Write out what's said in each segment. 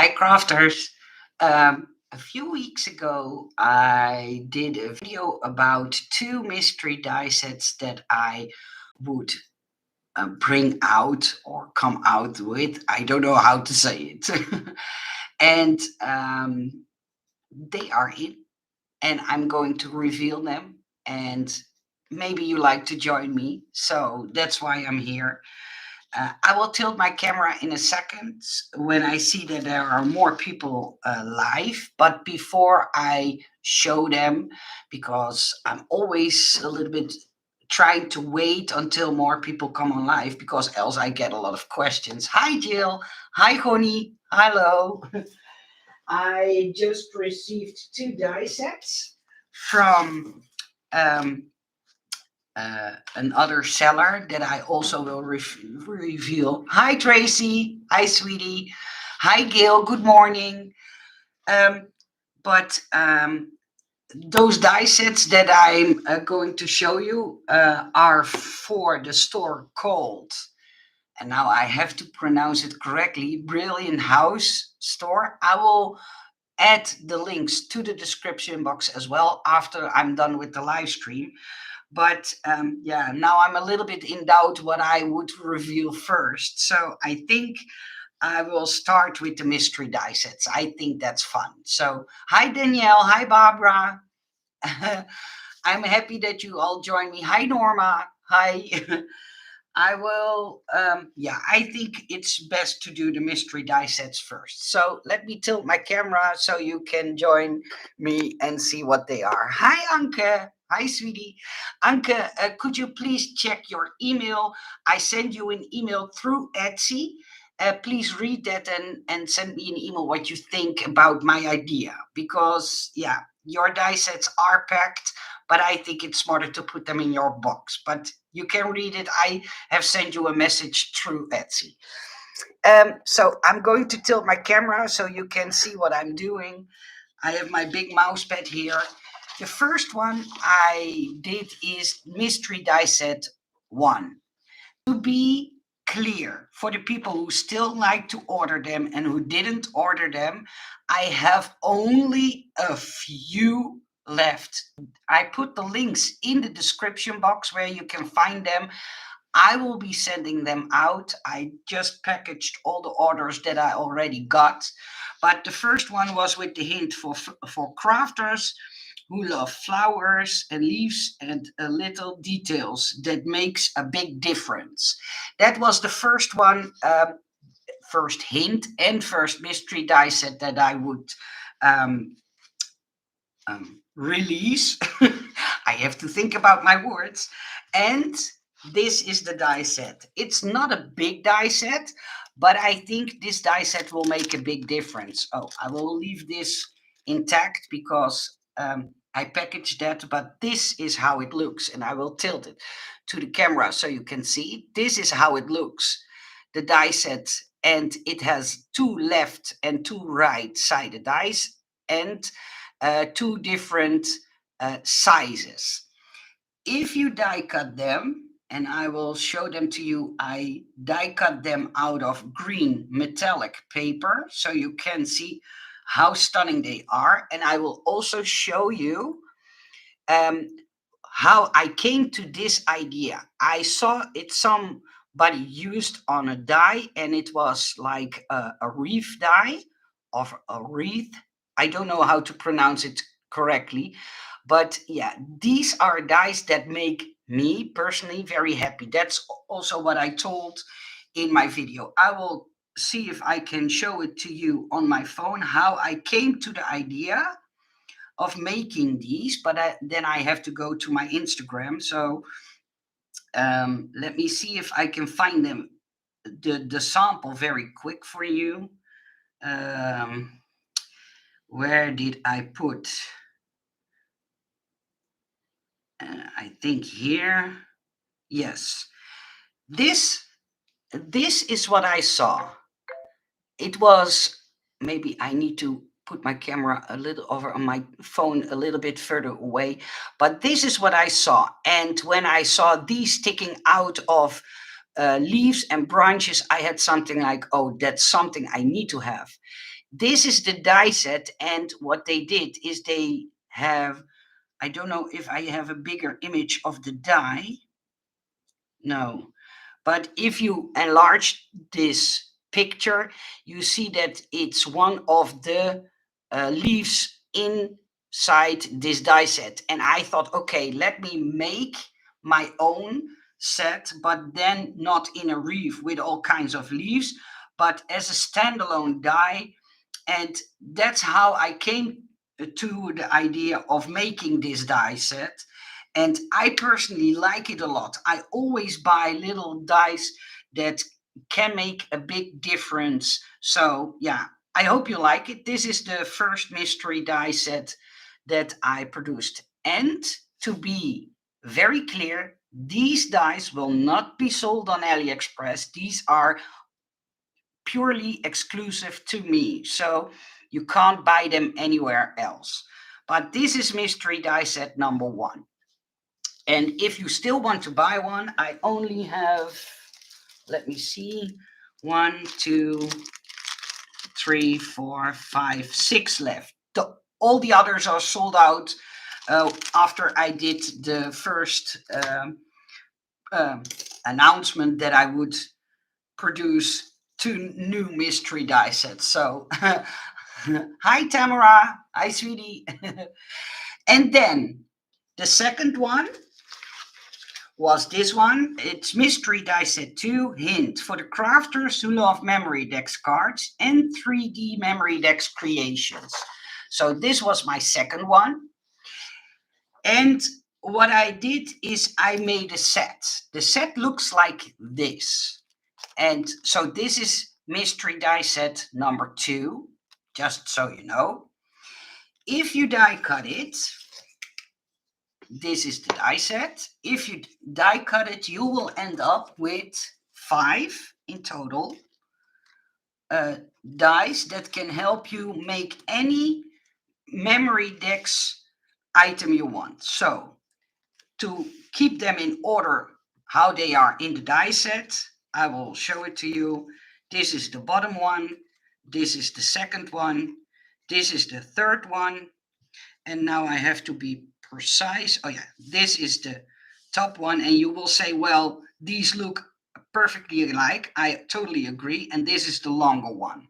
Hi, crafters. A few weeks ago, I did a video about two mystery die sets that I would bring out or come out with. I don't know how to say it. and they are in, and I'm going to reveal them. And maybe you like to join me. So that's why I'm here. I will tilt my camera in a second when I see that there are more people live. But before I show them, because I'm always a little bit trying to wait until more people come on live, because else I get a lot of questions. Hi, Jill. Hi, Connie. Hello. I just received two die sets from um, another seller that I also will reveal. Hi, Tracy. Hi, sweetie. Hi, Gail. Good morning. Um, but those die sets that I'm going to show you are for the store called, and now I have to pronounce it correctly, Brillian House store. I will add the links to the description box as well after I'm done with the live stream. But yeah, now I'm a little bit in doubt what I would reveal first. So I think I will start with the mystery die sets. I think that's fun. So hi, Danielle. Hi, Barbara. I'm happy that you all join me. Hi, Norma. Hi. I will, yeah, I think it's best to do the mystery die sets first. So let me tilt my camera so you can join me and see what they are. Hi, Anke. Hi, sweetie. Anke, could you please check your email? I send you an email through Etsy. Please read that and send me an email what you think about my idea. Because, yeah, your die sets are packed, but I think it's smarter to put them in your box. But you can read it. I have sent you a message through Etsy. So I'm going to tilt my camera so you can see what I'm doing. I have my big mouse pad here. The first one I did is Mystery Die Set 1. To be clear, for the people who still like to order them and who didn't order them, I have only a few left. I put the links in the description box where you can find them. I will be sending them out. I just packaged all the orders that I already got. But the first one was with the hint for crafters who love flowers and leaves and little details that makes a big difference. That was the first one, first hint and first mystery die set that I would um, release. I have to think about my words. And this is the die set. It's not a big die set, but I think this die set will make a big difference. Oh, I will leave this intact because I packaged that, but this is how it looks. And I will tilt it to the camera so you can see. This is how it looks, the die set. And it has two left and two right sided dies and two different sizes. If you die cut them, and I will show them to you, I die cut them out of green metallic paper so you can see how stunning they are. And I will also show you um, how I came to this idea. I saw it somebody used on a die, and it was like a wreath die of a wreath. I don't know how to pronounce it correctly, but yeah, these are dies that make me personally very happy. That's also what I told in my video. I will see if I can show it to you on my phone how I came to the idea of making these, but then I have to go to my Instagram. So let me see if I can find them, the sample very quick for you. Where did I put? I think here. Yes, this this is what I saw. It was, maybe I need to put my camera a little over on my phone a little bit further away, but this is what I saw. And when I saw these sticking out of leaves and branches, I had something like, oh, that's something I need to have. This is the die set, and what they did is they have, I don't know if I have a bigger image of the die. No. But if you enlarge this picture, you see that it's one of the leaves inside this die set. And I thought, okay, let me make my own set, but then not in a wreath with all kinds of leaves, but as a standalone die. And that's how I came to the idea of making this die set. And I personally like it a lot. I always buy little dice that can make a big difference. So, yeah, I hope you like it. This is the first mystery die set that I produced. And to be very clear, these dice will not be sold on AliExpress. These are purely exclusive to me. So you can't buy them anywhere else. But this is mystery die set number 1. And if you still want to buy one, I only have, let me see, 1, 2, 3, 4, 5, 6 left. All the others are sold out after I did the first announcement that I would produce 2 new mystery die sets. So, hi Tamara, hi sweetie. And then the second one was this one. It's Mystery Die Set 2 Hint for the crafters who love memory decks cards and 3D memory decks creations. So this was my second one. And what I did is I made a set. The set looks like this. And so this is Mystery Die Set number 2, just so you know. If you die cut it, this is the die set. If you die cut it, you will end up with 5 in total dice that can help you make any memory decks item you want. So to keep them in order how they are in the die set, I will show it to you. This is the bottom one. This is the second one. This is the third one. And now I have to be precise. Oh yeah, this is the top one. And you will say, well, these look perfectly alike. I totally agree. And this is the longer one.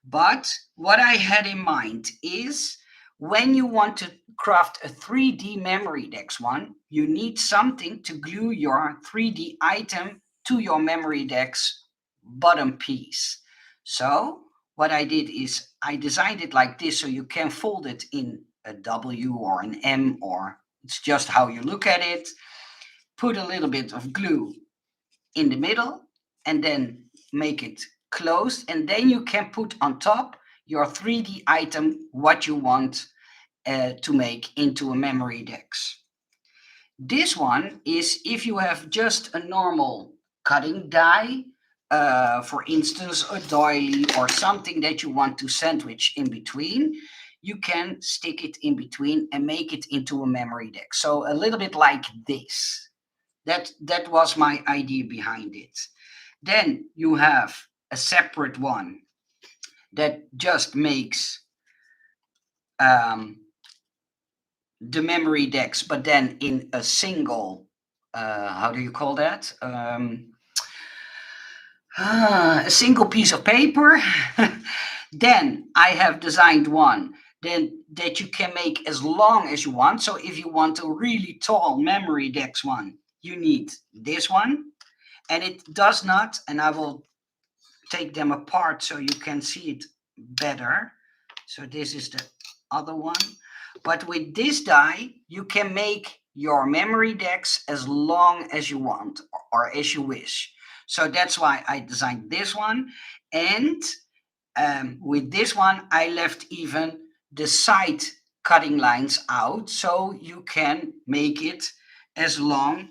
But what I had in mind is when you want to craft a 3D memory decks one, you need something to glue your 3D item to your memory decks bottom piece. So what I did is I designed it like this so you can fold it in a W or an M, or it's just how you look at it. Put a little bit of glue in the middle and then make it closed, and then you can put on top your 3D item what you want to make into a memory decks. This one is if you have just a normal cutting die, for instance a doily or something that you want to sandwich in between, you can stick it in between and make it into a memory deck. So a little bit like this. That was my idea behind it. Then you have a separate one that just makes the memory decks, but then in a single, how do you call that? A single piece of paper. Then I have designed one then that you can make as long as you want. So if you want a really tall memory decks one, you need this one. And it does not, and I will take them apart so you can see it better. So this is the other one. But with this die, you can make your memory decks as long as you want or as you wish. So that's why I designed this one. And with this one, I left even the side cutting lines out so you can make it as long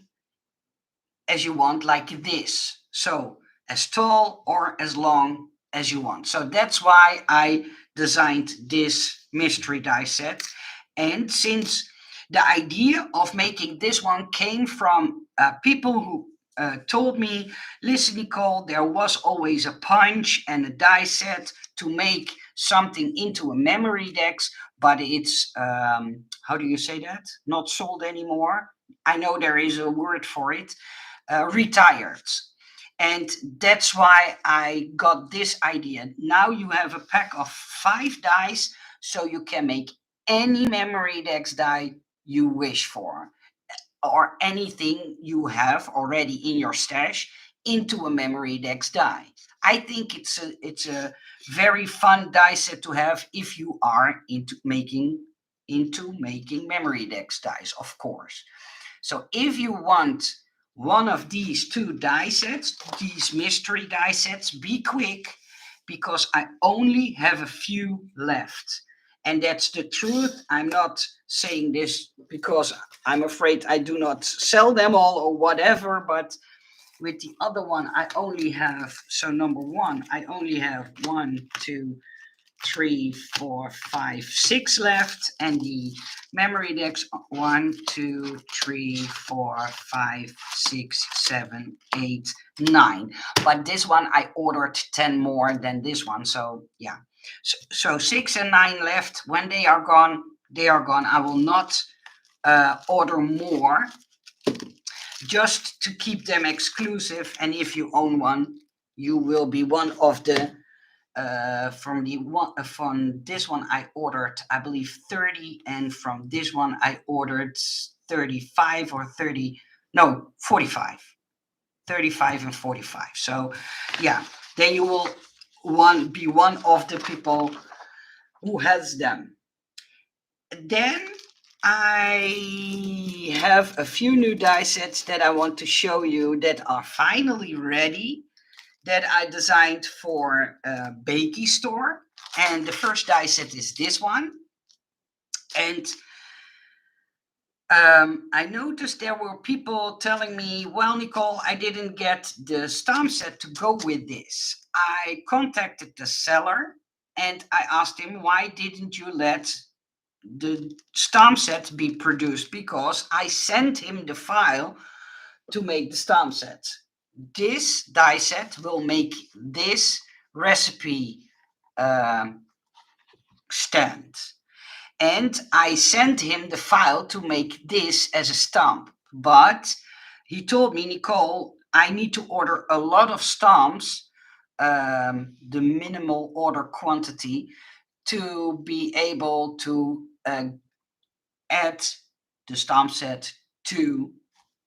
as you want, like this. So as tall or as long as you want. So that's why I designed this mystery die set. And since the idea of making this one came from people who told me, listen, Nicole, there was always a punch and a die set to make something into a memory decks, but it's how do you say that? Not sold anymore. I know there is a word for it. Retired. And that's why I got this idea. Now you have a pack of 5 dies, so you can make any memory decks die you wish for, or anything you have already in your stash into a memory decks die. I think it's a very fun die set to have if you are into making memory decks dice, of course. So if you want one of these 2 die sets, these mystery die sets, be quick because I only have a few left. And that's the truth. I'm not saying this because I'm afraid I do not sell them all or whatever, but with the other one, I only have, so number one, I only have 1, 2, 3, 4, 5, 6 left, and the memory decks 1, 2, 3, 4, 5, 6, 7, 8, 9. But this one I ordered 10 more than this one, so yeah. So 6 and 9 left. When they are gone, they are gone. I will not order more, just to keep them exclusive. And if you own one, you will be one of the from this one I ordered, I believe 30, and from this one I ordered 35 or 30, no, 45, 35 and 45. So yeah, then you will be one of the people who has them. Then I have a few new die sets that I want to show you that are finally ready, that I designed for Beki Store. And the first die set is this one. And I noticed there were people telling me, well, Nicole, I didn't get the stamp set to go with this. I contacted the seller and I asked him, why didn't you let the stamp set be produced? Because I sent him the file to make the stamp set. This die set will make this recipe stand. And I sent him the file to make this as a stamp. But he told me, Nicole, I need to order a lot of stamps, the minimal order quantity, to be able to add the stamp set to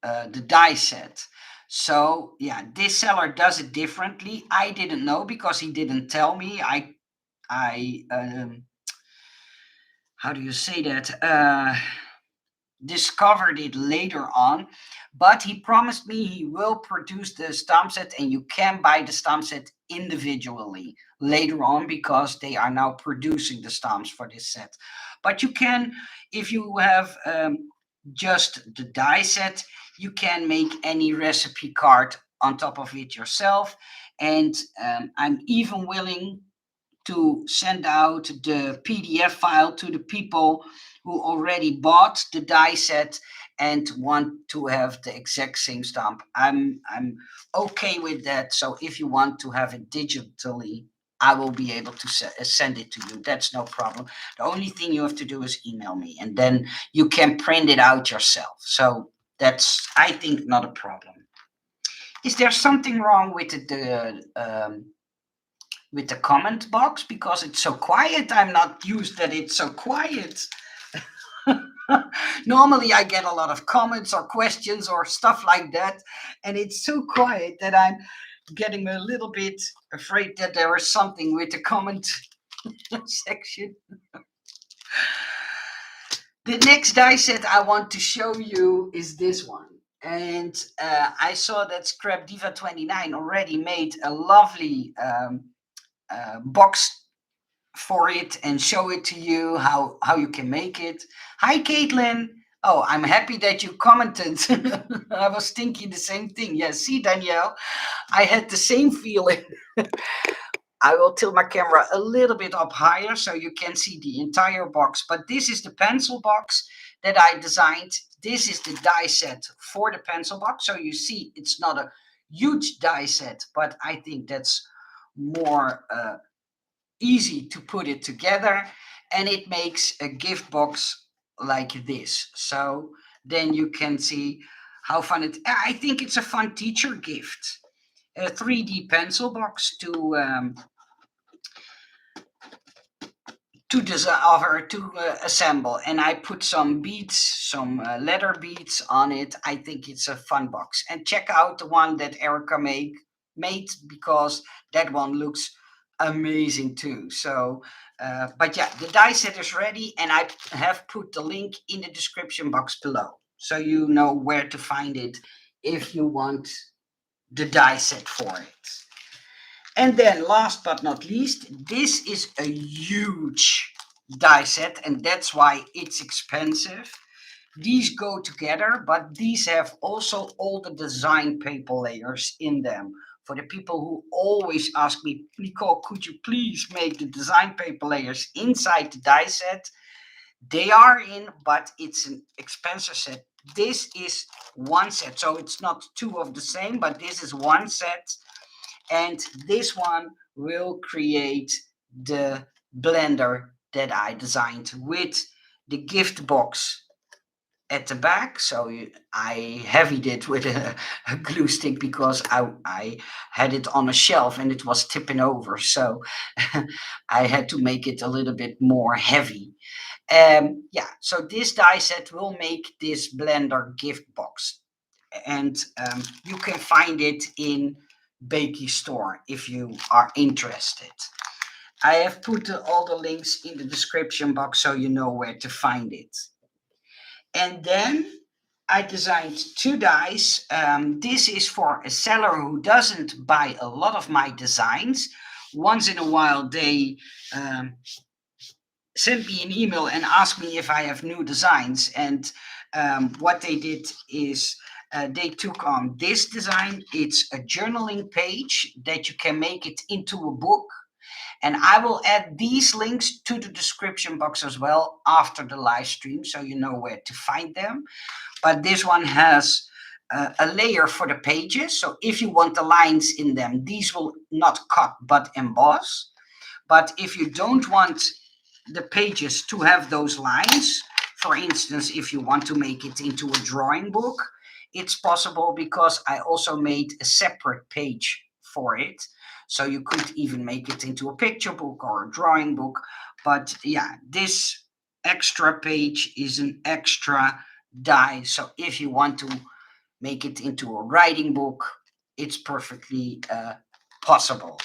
the die set. So yeah, this seller does it differently. I didn't know because he didn't tell me. I how do you say that? Discovered it later on, but he promised me he will produce the stamp set, and you can buy the stamp set individually later on because they are now producing the stamps for this set. But you can, if you have just the die set, you can make any recipe card on top of it yourself. And I'm even willing to send out the PDF file to the people who already bought the die set and want to have the exact same stamp. I'm okay with that. So if you want to have it digitally, I will be able to send it to you. That's no problem. The only thing you have to do is email me, and then you can print it out yourself. So that's, I think, not a problem. Is there something wrong with the comment box because it's so quiet? I'm not used that it's so quiet. Normally I get a lot of comments or questions or stuff like that, and it's so quiet that I'm getting a little bit afraid that there is something with the comment section. The next die set I want to show you is this one. And I saw that Scrap Diva 29 already made a lovely box for it and show it to you how you can make it. Hi, Caitlin. Oh, I'm happy that you commented. I was thinking the same thing. Yeah, see, Danielle, I had the same feeling. I will tilt my camera a little bit up higher so you can see the entire box. But this is the pencil box that I designed. This is the die set for the pencil box. So you see it's not a huge die set, but I think that's more easy to put it together, and it makes a gift box like this. So then you can see how fun it. I think it's a fun teacher gift. A 3D pencil box to design or to assemble, and I put some beads, some leather beads on it. I think it's a fun box. And check out the one that Erica made, because that one looks amazing too. So but yeah, the die set is ready, and I have put the link in the description box below, so you know where to find it if you want the die set for it. And then last but not least, this is a huge die set, and that's why it's expensive. These go together, but these have also all the design paper layers in them. For the people who always ask me, Nicole, could you please make the design paper layers inside the die set? They are in, but it's an expensive set. This is one set, so it's not two of the same, but this is one set, and this one will create the blender that I designed with the gift box at the back. So I heavied it with a glue stick because I had it on a shelf and it was tipping over. So I had to make it a little bit more heavy. Yeah, so this die set will make this blender gift box. And you can find it in Beki Store if you are interested. I have put all the links in the description box so you know where to find it. And then I designed two dies. This is for a seller who doesn't buy a lot of my designs. Once in a while, they send me an email and ask me if I have new designs. And what they did is they took on this design. It's a journaling page that you can make it into a book. And I will add these links to the description box as well after the live stream, so you know where to find them. But this one has a layer for the pages. So if you want the lines in them, these will not cut but emboss. But if you don't want the pages to have those lines, for instance, if you want to make it into a drawing book, it's possible because I also made a separate page for it. So you could even make it into a picture book or a drawing book. But yeah, this extra page is an extra die. So if you want to make it into a writing book, it's perfectly possible.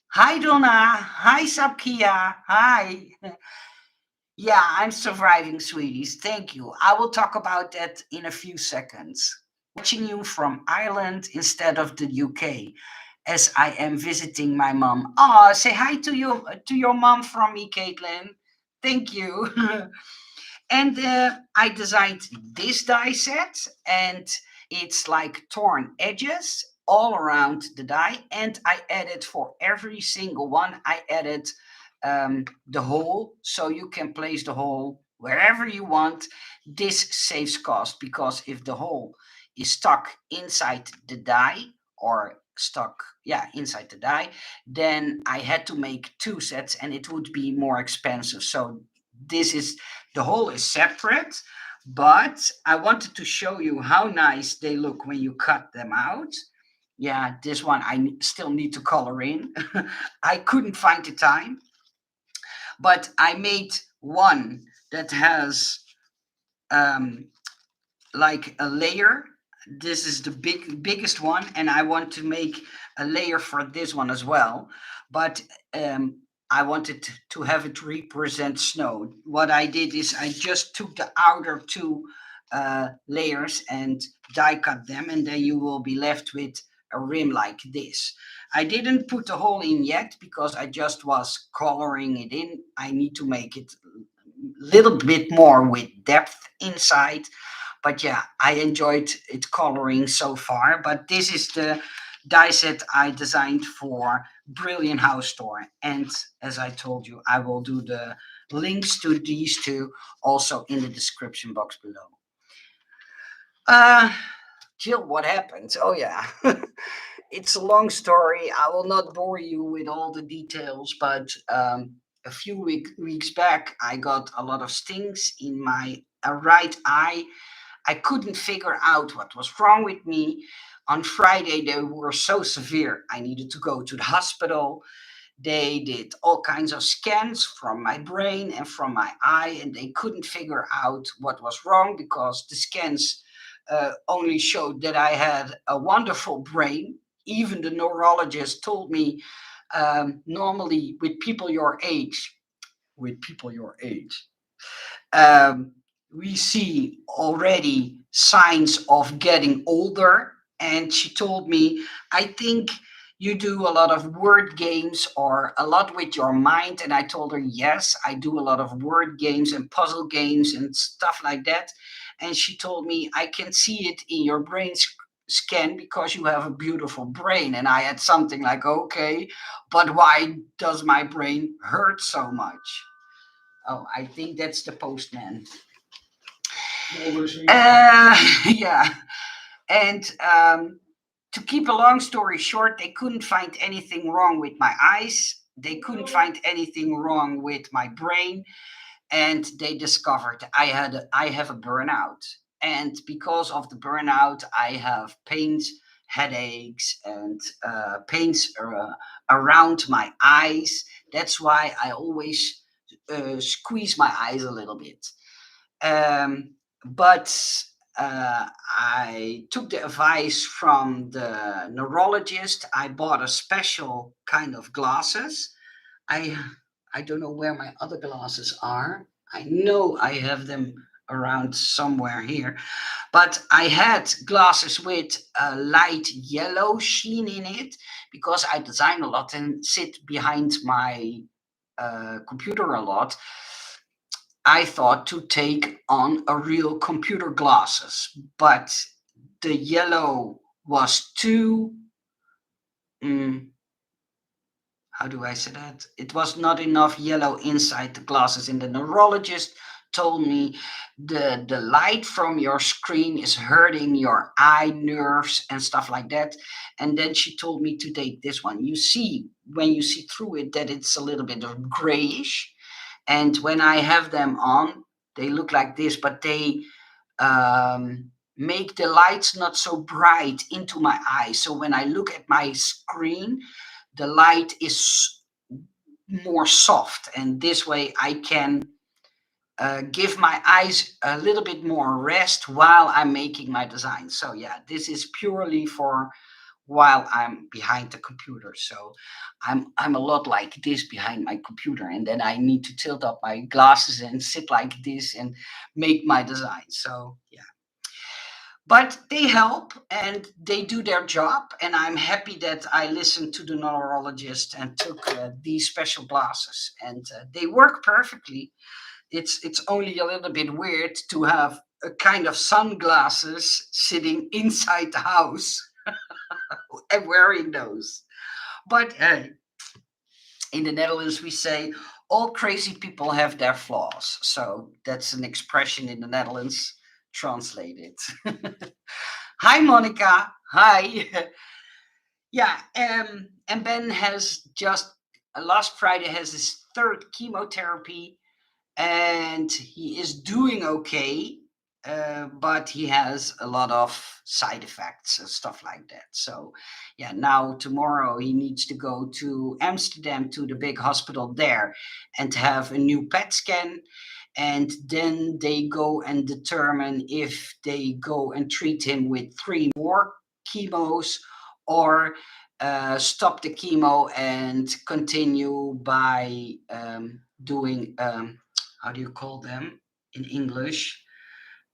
Hi, Donna. Hi, Sabkia. Hi. Yeah, I'm surviving, sweeties. Thank you. I will talk about that in a few seconds. Watching you from Ireland instead of the UK, as I am visiting my mom. Oh, say hi to your mom from me, Caitlin. Thank you. And I designed this die set, and it's like torn edges all around the die. And I added for every single one, I added the hole, so you can place the hole wherever you want. This saves cost because if the hole is stuck inside the die or stuck, yeah, inside the die, then I had to make two sets and it would be more expensive. So this is, the hole is separate, but I wanted to show you how nice they look when you cut them out. Yeah, this one I still need to color in. I couldn't find the time, but I made one that has like a layer. This is the biggest one, and I want to make a layer for this one as well. But I wanted to have it represent snow. What I did is I just took the outer two layers and die cut them, and then you will be left with a rim like this. I didn't put the hole in yet because I just was coloring it in. I need to make it a little bit more with depth inside. But yeah, I enjoyed it coloring so far. But this is the die set I designed for Brillian House store. And as I told you, I will do the links to these two also in the description box below. Jill, what happened? Oh yeah. it's a long story. I will not bore you with all the details, but a few weeks back, I got a lot of stings in my right eye. I couldn't figure out what was wrong with me. On Friday, they were so severe. I needed to go to the hospital. They did all kinds of scans from my brain and from my eye, and they couldn't figure out what was wrong because the scans only showed that I had a wonderful brain. Even the neurologist told me normally with people your age, um, we see already signs of getting older. And she told me, I think you do a lot of word games or a lot with your mind. And I told her, yes, I do a lot of word games and puzzle games and stuff like that. And she told me, I can see it in your brain scan because you have a beautiful brain. And I had something like, okay, but why does my brain hurt so much? Oh, I think that's the postman. Yeah. And to keep a long story short, they couldn't find anything wrong with my eyes. They couldn't find anything wrong with my brain. And they discovered I have a burnout. And because of the burnout, I have pains, headaches, and pains around my eyes. That's why I always squeeze my eyes a little bit. But I took the advice from the neurologist. I bought a special kind of glasses. I I don't know where my other glasses are. I know I have them around somewhere here. But I had glasses with a light yellow sheen in it because I design a lot and sit behind my computer a lot. I thought to take on a real computer glasses, but the yellow was too. mm, how do I say that? It was not enough yellow inside the glasses, and the neurologist told me the light from your screen is hurting your eye nerves and stuff like that. And then she told me to take this one. You see, when you see through it, that it's a little bit of grayish, and when I have them on, they look like this, but they make the lights not so bright into my eyes. So when I look at my screen, the light is more soft, and this way I can give my eyes a little bit more rest while I'm making my design. So yeah, this is purely for while I'm behind the computer. So I'm a lot like this behind my computer, and then I need to tilt up my glasses and sit like this and make my design. So yeah, but they help and they do their job, and I'm happy that I listened to the neurologist and took these special glasses, and they work perfectly. It's only a little bit weird to have a kind of sunglasses sitting inside the house and wearing those. But hey, in the Netherlands we say all crazy people have their flaws. So that's an expression in the Netherlands. Translate it. Hi, Monica. Hi. Yeah, and Ben has just last Friday has his third chemotherapy, and he is doing okay, but he has a lot of side effects and stuff like that. So, yeah, now tomorrow he needs to go to Amsterdam to the big hospital there and have a new PET scan. And then they go and determine if they go and treat him with three more chemos or stop the chemo and continue by doing how do you call them in English?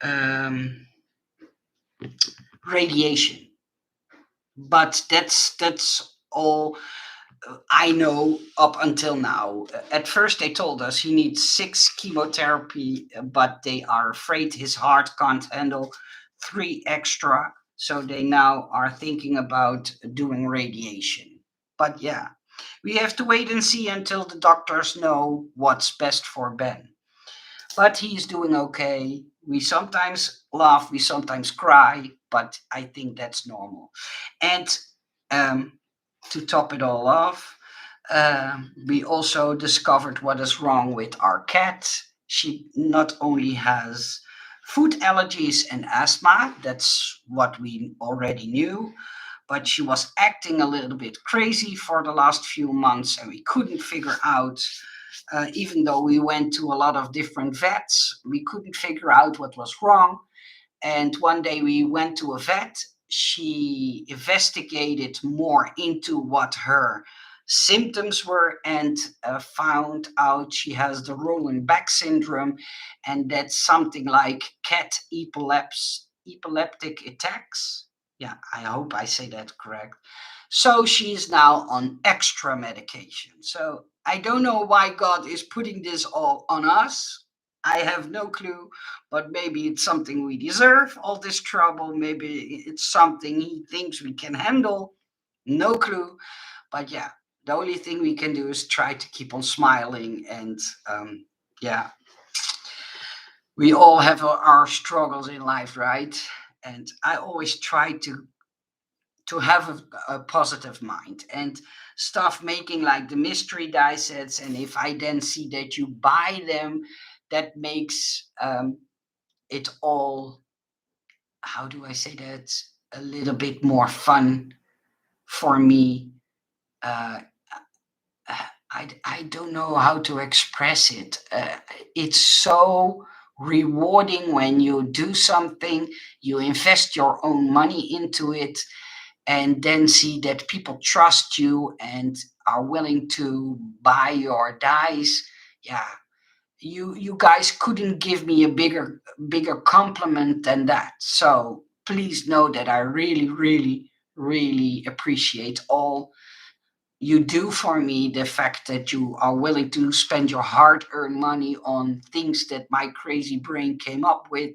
Um, Radiation. But that's all I know up until now. At first, they told us he needs six chemotherapy, but they are afraid his heart can't handle three extra. So they now are thinking about doing radiation. But yeah, we have to wait and see until the doctors know what's best for Ben. But he's doing okay. We sometimes laugh, we sometimes cry, but I think that's normal. And Um, to top it all off, we also discovered what is wrong with our cat. She not only has food allergies and asthma, that's what we already knew, but she was acting a little bit crazy for the last few months, and we couldn't figure out, even though we went to a lot of different vets, we couldn't figure out what was wrong. And one day we went to a vet. She investigated more into what her symptoms were and found out she has the rolling back syndrome, and that's something like cat epileptic attacks. Yeah, I hope I say that correct. So she's now on extra medication. So I don't know why God is putting this all on us. I have no clue, but maybe it's something we deserve, all this trouble. Maybe it's something he thinks we can handle. No clue. But yeah, the only thing we can do is try to keep on smiling. And yeah, we all have our struggles in life, right? And I always try to have a positive mind and stuff making like the mystery die sets. And if I then see that you buy them, that makes it all, how do I say that, a little bit more fun for me. Uh, I don't know how to express it. It's so rewarding when you do something, you invest your own money into it, and then see that people trust you and are willing to buy your dies. Yeah, you guys couldn't give me a bigger compliment than that. So please know that I really, really, really appreciate all you do for me, the fact that you are willing to spend your hard-earned money on things that my crazy brain came up with.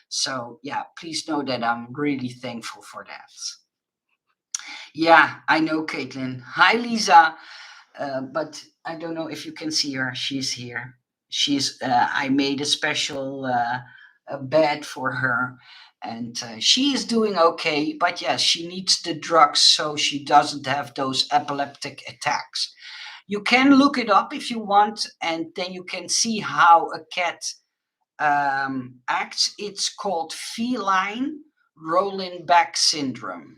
So yeah, please know that I'm really thankful for that. Yeah, I know, Caitlin. Hi, Lisa. But I don't know if you can see her. She's here. I made a special a bed for her, and she is doing okay. But yes, she needs the drugs so she doesn't have those epileptic attacks. You can look it up if you want, and then you can see how a cat acts. It's called feline rolling back syndrome.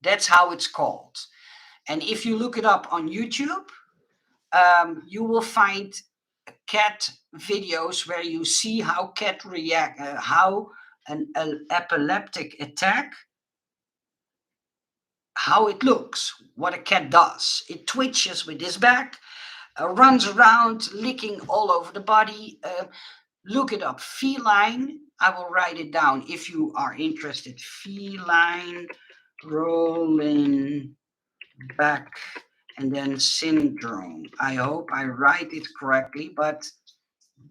That's how it's called. And if you look it up on YouTube, you will find cat videos where you see how cat react, how an epileptic attack, how it looks, what a cat does. It twitches with its back, runs around, licking all over the body. Look it up, feline. I will write it down if you are interested. Feline rolling back and then syndrome. I hope I write it correctly, but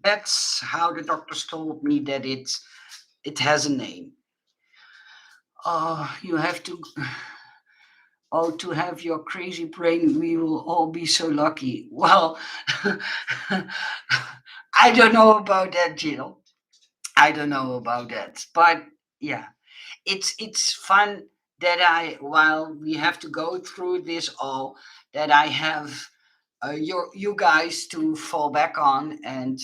that's how the doctors told me that it has a name. Oh, you have to. Oh, to have your crazy brain, we will all be so lucky. Well, I don't know about that, Jill. I don't know about that, but yeah, it's fun that I, while we have to go through this all, that I have you guys to fall back on, and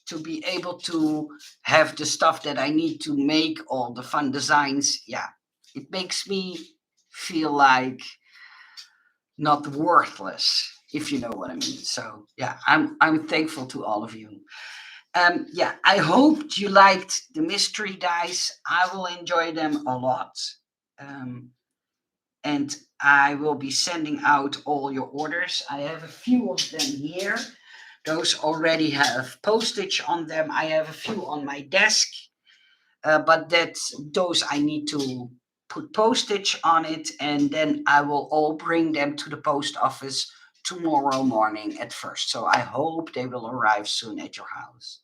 to be able to have the stuff that I need to make all the fun designs. Yeah, it makes me feel like not worthless, if you know what I mean. So yeah, I'm thankful to all of you. Yeah, I hope you liked the mystery dice. I will enjoy them a lot. Um, and I will be sending out all your orders. I have a few of them here. Those already have postage on them. I have a few on my desk, but those I need to put postage on it, and then I will all bring them to the post office tomorrow morning at first. So I hope they will arrive soon at your house.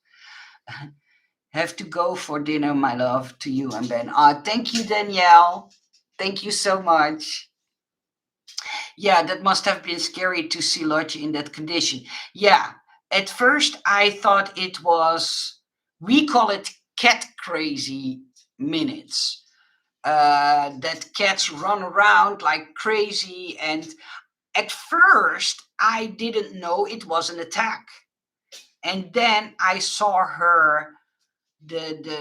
Have to go for dinner, my love, to you and Ben. Thank you, Danielle. Thank you so much. Yeah, that must have been scary to see Lotje in that condition. Yeah, at first I thought it was, we call it cat crazy minutes. that cats run around like crazy. And at first, I didn't know it was an attack. And then I saw her, the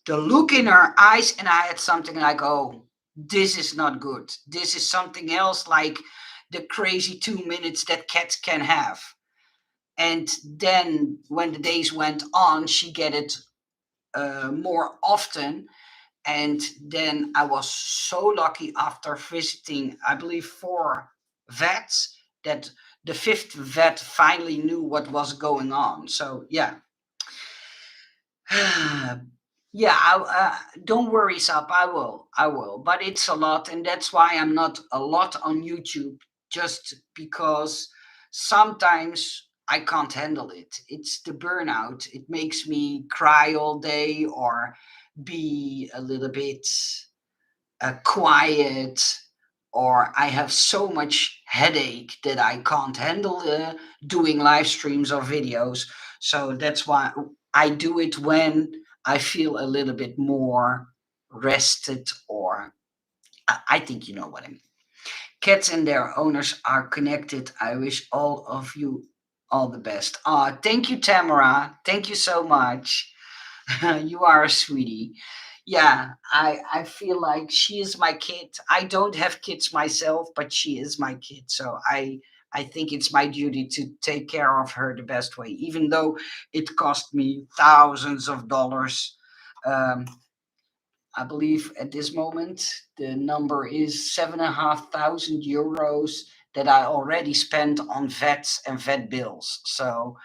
look in her eyes, and I had something like, oh, this is not good. This is something else, like the crazy 2 minutes that cats can have. And then when the days went on, she get it more often. And then I was so lucky, after visiting, I believe, 4 vets, that the 5th vet finally knew what was going on. So yeah. Yeah, don't worry, Sap. I will. But it's a lot, and that's why I'm not a lot on YouTube. Just because sometimes I can't handle it. It's the burnout. It makes me cry all day, or be a little bit quiet, or I have so much headache that I can't handle doing live streams or videos. So that's why I do it when I feel a little bit more rested, or I think you know what I mean. Cats and their owners are connected. I wish all of you all the best. Thank you, Tamara. Thank you so much. You are a sweetie. Yeah, I feel like she is my kid. I don't have kids myself, but she is my kid. So I think it's my duty to take care of her the best way, even though it cost me thousands of dollars. Um, I believe at this moment the number is 7,500 euros that I already spent on vets and vet bills. So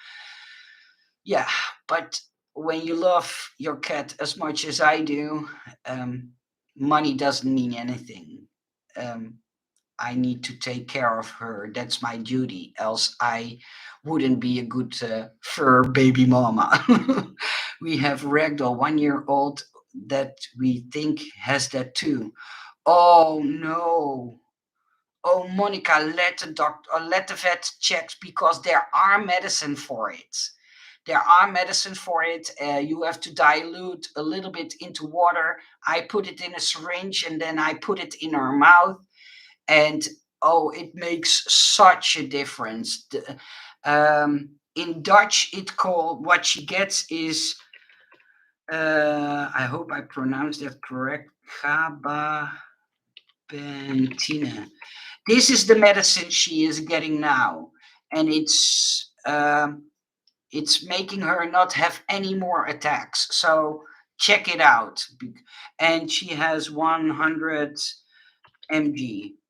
yeah, but when you love your cat as much as I do, um, money doesn't mean anything. Um, I need to take care of her. That's my duty. Else, I wouldn't be a good fur baby mama. We have Ragdoll, 1 year old, that we think has that too. Oh no. Oh, Monica, let the doctor, or let the vet check, because there are medicine for it. There are medicine for it. You have to dilute a little bit into water. I put it in a syringe, and then I put it in her mouth. And oh, it makes such a difference. In Dutch, it called, what she gets is, I hope I pronounced that correct, gabapentin. This is the medicine she is getting now, and it's making her not have any more attacks. So check it out. And she has 100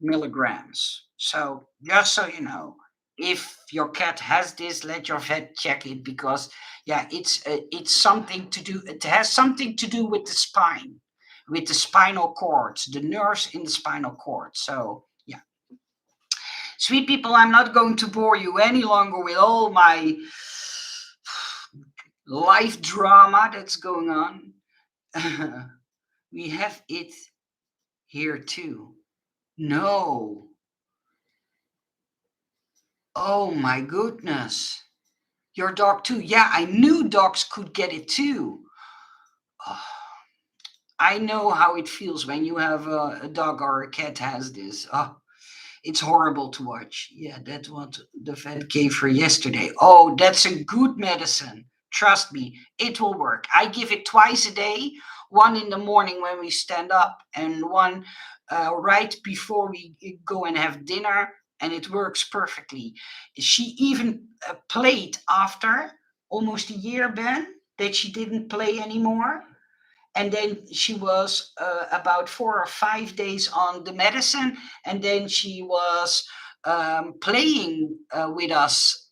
milligrams. So just so you know, if your cat has this, let your vet check it, because yeah, it's something to do. It has something to do with the spine, with the spinal cords, the nerves in the spinal cord. So yeah. Sweet people, I'm not going to bore you any longer with all my life drama that's going on. We have it here too. No. Oh my goodness. Your dog too. Yeah, I knew dogs could get it too. Oh, I know how it feels when you have a dog or a cat has this. Oh, it's horrible to watch. Yeah, that's what the vet gave her yesterday. Oh, that's a good medicine. Trust me, it will work. I give it twice a day, one in the morning when we stand up, and one right before we go and have dinner, and it works perfectly. She even played after almost a year, Ben, that she didn't play anymore. And then she was about 4 or 5 days on the medicine, and then she was playing with us,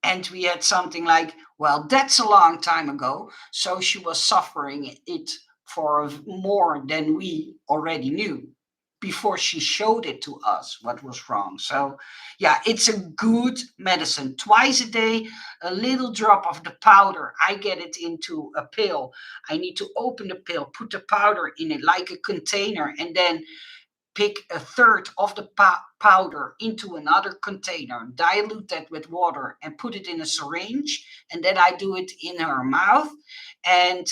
and we had something like, well, that's a long time ago, so she was suffering it for more than we already knew before she showed it to us what was wrong. So yeah, it's a good medicine. Twice a day, a little drop of the powder. I get it into a pill. I need to open the pill, put the powder in it like a container, and then pick a third of the powder into another container, dilute that with water, and put it in a syringe. And then I do it in her mouth. And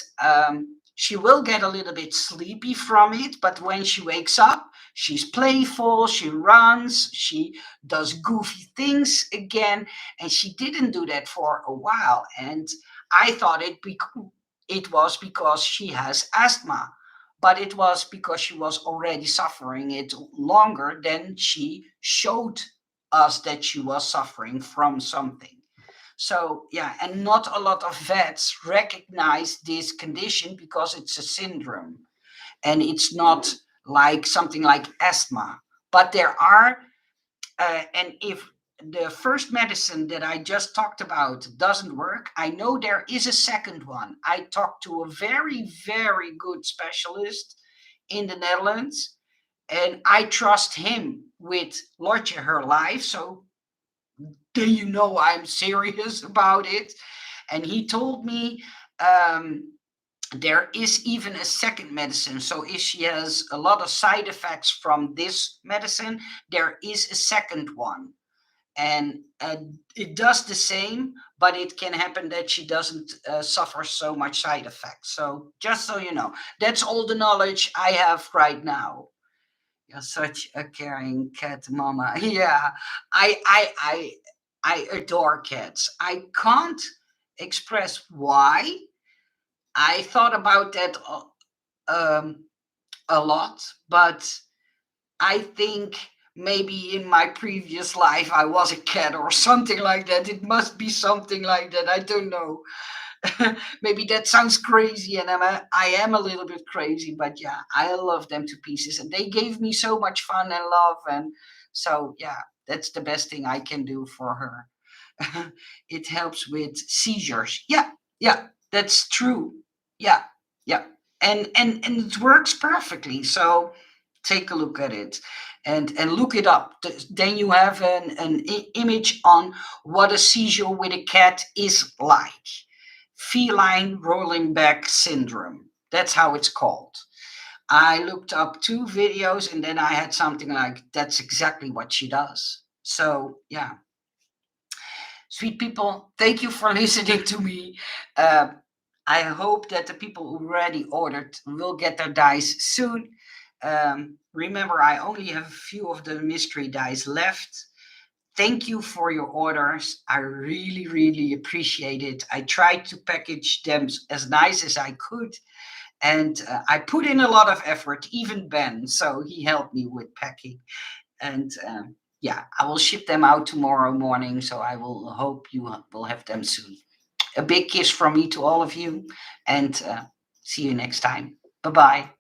She will get a little bit sleepy from it, but when she wakes up, she's playful, she runs, she does goofy things again, and she didn't do that for a while. And I thought it was because she has asthma, but it was because she was already suffering it longer than she showed us that she was suffering from something. So, yeah, and not a lot of vets recognize this condition because it's a syndrome and it's not like something like asthma. But there are, and if the first medicine that I just talked about doesn't work, I know there is a second one. I talked to a very, very good specialist in the Netherlands, and I trust him with Lotje her life. So then you know I'm serious about it. And he told me um, there is even a second medicine. So if she has a lot of side effects from this medicine, there is a second one. And it does the same, but it can happen that she doesn't suffer so much side effects. So just so you know, that's all the knowledge I have right now. You're such a caring cat mama. Yeah, I I I I adore cats. I can't express why. I thought about that um, a lot, but I think maybe in my previous life I was a cat or something like that. It must be something like that. I don't know. Maybe that sounds crazy, and I am a little bit crazy, but yeah, I love them to pieces, and they gave me so much fun and love, and so yeah, that's the best thing I can do for her. It helps with seizures. Yeah, yeah, that's true. Yeah, yeah, and it works perfectly. So take a look at it, and look it up. Then you have an image on what a seizure with a cat is like. Feline rolling back syndrome. That's how it's called. I looked up 2 videos and then I had something like, that's exactly what she does. So, yeah, sweet people, thank you for listening to me. Uh, I hope that the people who already ordered will get their dice soon. Remember, I only have a few of the mystery dice left. Thank you for your orders. I really, really appreciate it. I tried to package them as nice as I could, and I put in a lot of effort, even Ben, so he helped me with packing. And yeah, I will ship them out tomorrow morning, so I will hope you will have them soon. A big kiss from me to all of you, and see you next time. Bye bye.